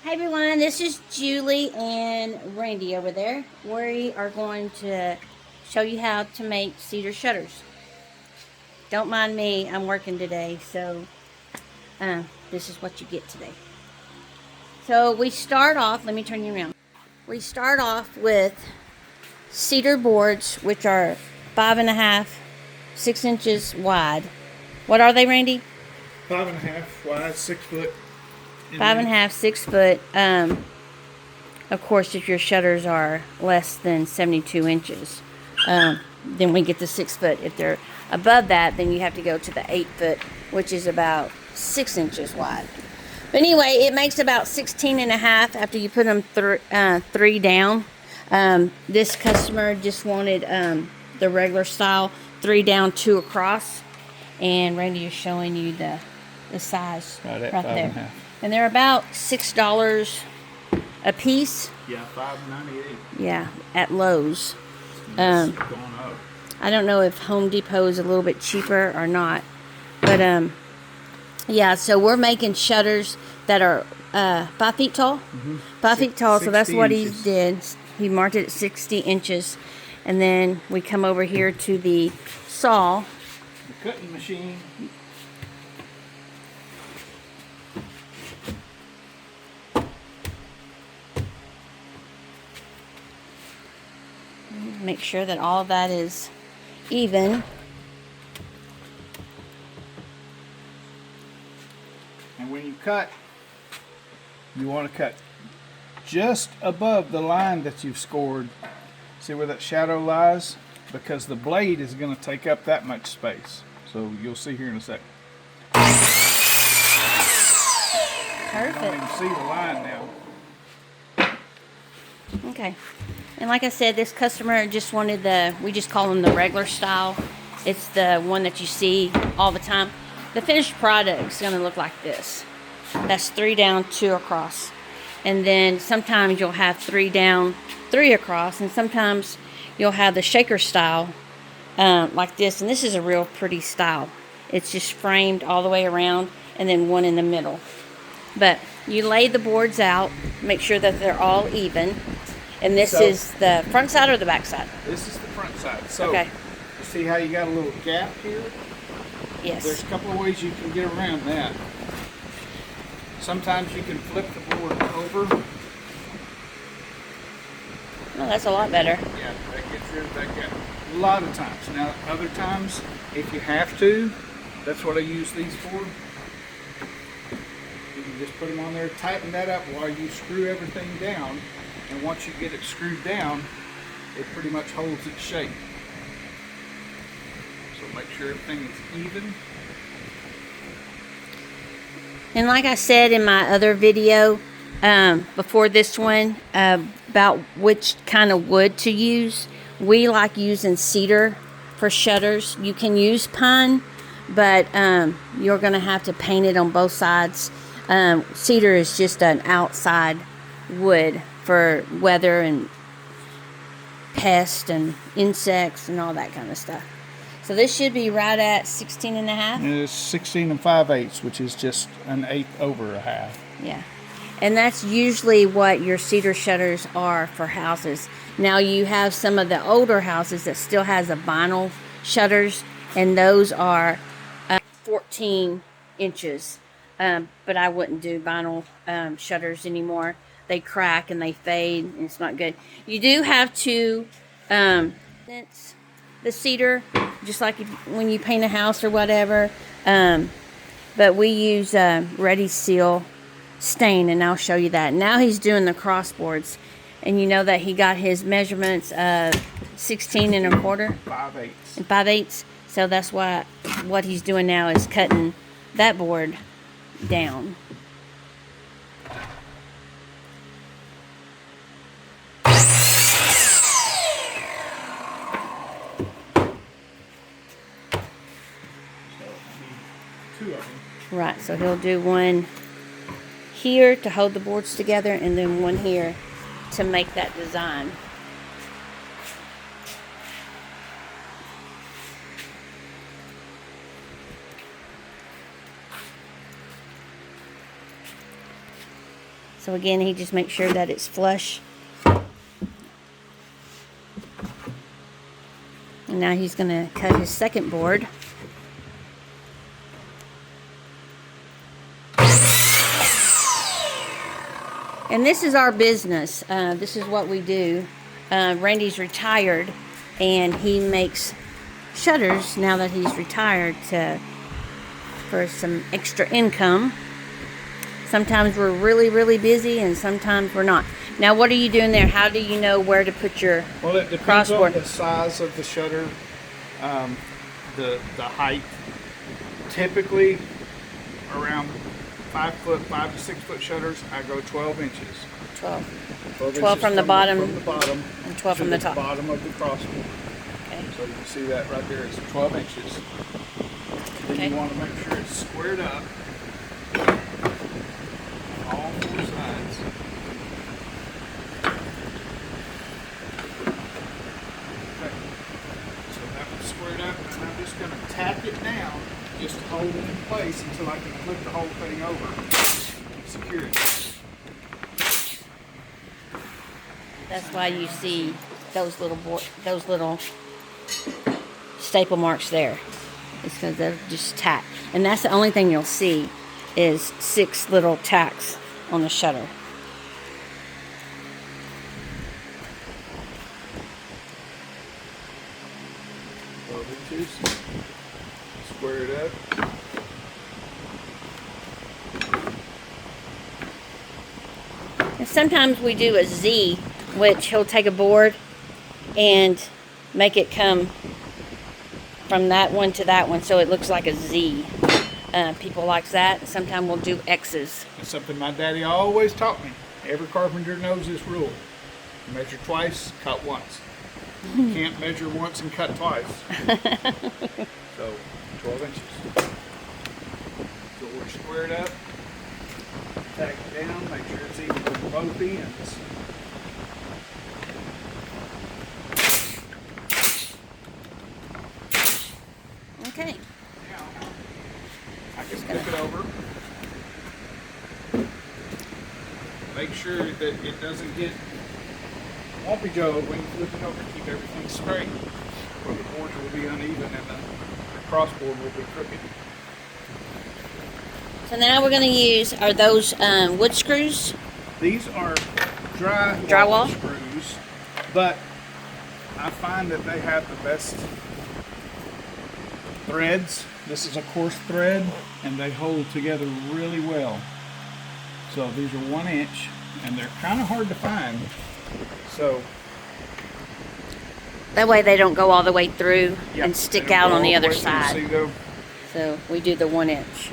Hey everyone, this is Julie and Randy over there. We are going to show you how to make cedar shutters. Don't mind me, I'm working today, so this is what you get today. So we start off, let me turn you around. We start off with cedar boards, which are 5.5, 6 inches wide. What are they, Randy? 5.5 wide, 6 foot. 5.5, 6 foot. Of course, if your shutters are less than 72 inches, then we get the 6 foot. If they're above that, then you have to go to the 8 foot, which is about 6 inches wide. But anyway, it makes about 16 and a half after you put them 3 down. This customer just wanted the regular style, 3 down, 2 across. And Randy is showing you the size Right at right 5.5. there. And they're about $6 a piece. Yeah, $5.98. Yeah, at Lowe's. It's going up. I don't know if Home Depot is a little bit cheaper or not, but yeah. So we're making shutters that are 5 feet tall. 5 feet tall. So that's what he did. He marked it at 60 inches, and then we come over here to the saw. The cutting machine. Make sure that all of that is even. And when you cut, you want to cut just above the line that you've scored. See where that shadow lies? Because the blade is going to take up that much space. So you'll see here in a second. Perfect. You don't even see the line now. Okay. And like I said, this customer just wanted we just call them the regular style. It's the one that you see all the time. The finished product is going to look like this. That's 3 down, 2 across. And then sometimes you'll have 3 down, 3 across. And sometimes you'll have the shaker style like this. And this is a real pretty style. It's just framed all the way around and then one in the middle. But you lay the boards out, make sure that they're all even. And this is the front side or the back side? This is the front side. So okay. You see how you got a little gap here? Yes. There's a couple of ways you can get around that. Sometimes you can flip the board over. Oh, that's a lot better. Yeah, that gets rid of that gap. A lot of times. Now, other times, if you have to, that's what I use these for. You can just put them on there, tighten that up while you screw everything down. And once you get it screwed down, it pretty much holds its shape. So make sure everything is even. And like I said in my other video before this one about which kind of wood to use, we like using cedar for shutters. You can use pine, but you're going to have to paint it on both sides. Cedar is just an outside wood for weather and pests and insects and all that kind of stuff. So this should be right at 16 and a half. It's 16 and 5/8, which is just an eighth over a half. Yeah. And that's usually what your cedar shutters are for houses. Now you have some of the older houses that still has a vinyl shutters, and those are 14 inches. But I wouldn't do vinyl shutters anymore. They crack and they fade, and it's not good. You do have to the cedar, just like when you paint a house or whatever. But we use Ready Seal stain, and I'll show you that. Now he's doing the crossboards, and you know that he got his measurements of 16 and a quarter, 5/8 and 5/8. So that's what he's doing now is cutting that board down. Two of them. Right, so he'll do one here to hold the boards together, and then one here to make that design. So again, he just makes sure that it's flush. And now he's going to cut his second board. And this is our business. This is what we do. Randy's retired, and he makes shutters now that he's retired for some extra income. Sometimes we're really, really busy, and sometimes we're not. Now, what are you doing there? How do you know where to put your Well, it depends crossboard? on the size of the shutter, the height. Typically, around 5 to 6 foot shutters, I go 12 inches. 12. 12 12 inches from the bottom, from the bottom, and 12 to from the top. bottom of the crossboard. Okay. So you can see that right there. It's 12 inches. Then Okay. you want to make sure it's squared up on all 4 sides. Okay. So that one's squared up, and I'm just going to tack it down just to hold it in place until I can flip the whole thing over and secure it. That's why you see those little staple marks there. It's because they're just tacked. And that's the only thing you'll see is 6 little tacks on the shutter. Square it up. And sometimes we do a Z, which he'll take a board and make it come from that one to that one, so it looks like a Z. People like that. Sometimes we'll do X's. That's something my daddy always taught me. Every carpenter knows this rule. Measure twice, cut once. You can't measure once and cut twice. So, 12 inches. So we're squared up. Tack it down, make sure it's even with both ends. Okay. Now, I can flip it over. Make sure that it doesn't get lumpy Joe when you flip it over. Keep everything straight, or the boards will be uneven and the crossboard will be crooked. So now we're going to use, are those wood screws? These are Drywall screws, but I find that they have the best threads. This is a coarse thread, and they hold together really well. So these are 1 inch, and they're kind of hard to find. So That way they don't go all the way through yep, and stick they don't out go on the all other way through. side. See, they'll So we do the 1 inch.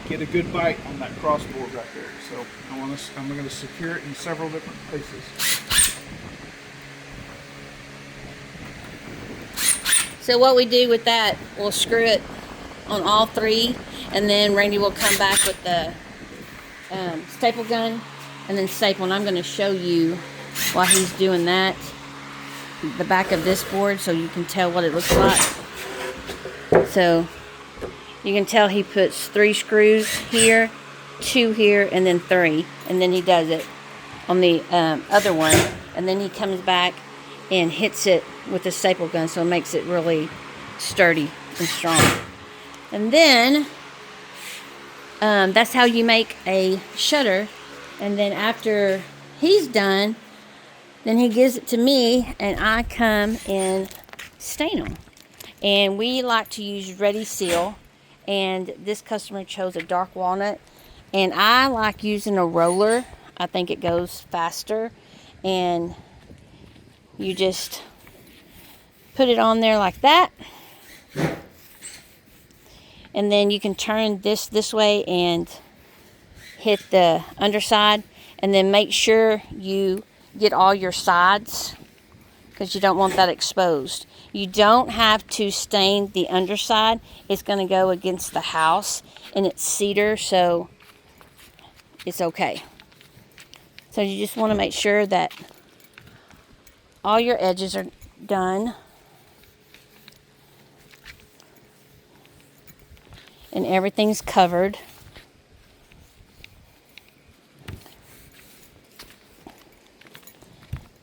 get a good bite on that crossboard right there. So I'm going to secure it in several different places. So what we do with that, we'll screw it on all 3, and then Randy will come back with the staple gun and then staple. And I'm going to show you while he's doing that the back of this board so you can tell what it looks like. So you can tell he puts 3 screws here, 2 here, and then 3, and then he does it on the other one, and then he comes back and hits it with the staple gun, so it makes it really sturdy and strong. And then that's how you make a shutter. And then after he's done, then he gives it to me, and I come and stain them. And we like to use Ready Seal, and this customer chose a dark walnut, and I like using a roller. I think it goes faster, and you just put it on there like that, and then you can turn this way and hit the underside, and then make sure you get all your sides because you don't want that exposed. You don't have to stain the underside. It's going to go against the house, and it's cedar, so it's okay. So you just want to make sure that all your edges are done. And everything's covered.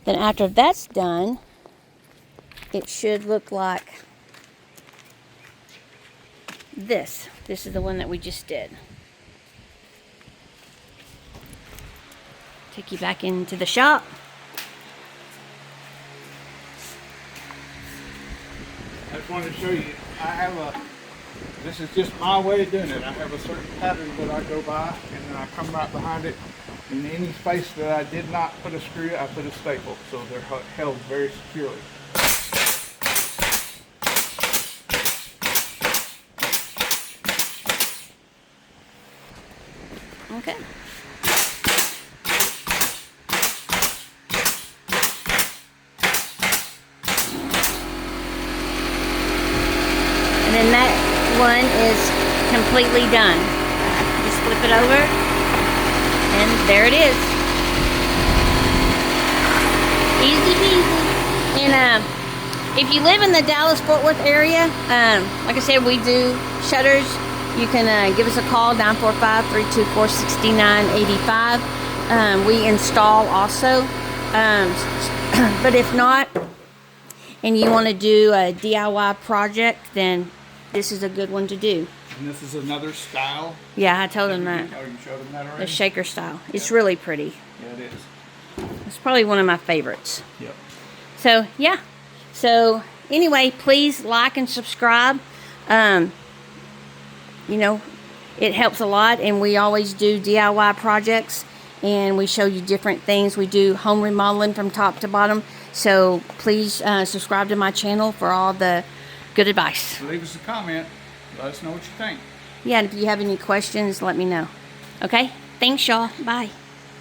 Then after that's done, it should look like this. This is the one that we just did. Take you back into the shop. I just wanted to show you, this is just my way of doing it. I have a certain pattern that I go by, and then I come right behind it. In any space that I did not put a screw, I put a staple, so they're held very securely. Okay. And then that one is completely done. Just flip it over, and there it is. Easy peasy. And if you live in the Dallas-Fort Worth area, like I said, we do shutters. You can give us a call, 945-324-6985. We install also. But if not, and you want to do a DIY project, then this is a good one to do. And this is another style. Yeah, I told them that. Oh, you showed them that already? The shaker style. It's really pretty. Yeah, it is. It's probably one of my favorites. Yep. So, yeah. So, anyway, please like and subscribe. You know, it helps a lot, and we always do DIY projects, and we show you different things. We do home remodeling from top to bottom. So please subscribe to my channel for all the good advice. Leave us a comment. Let us know what you think. Yeah, and if you have any questions, let me know. Okay? Thanks, y'all. Bye.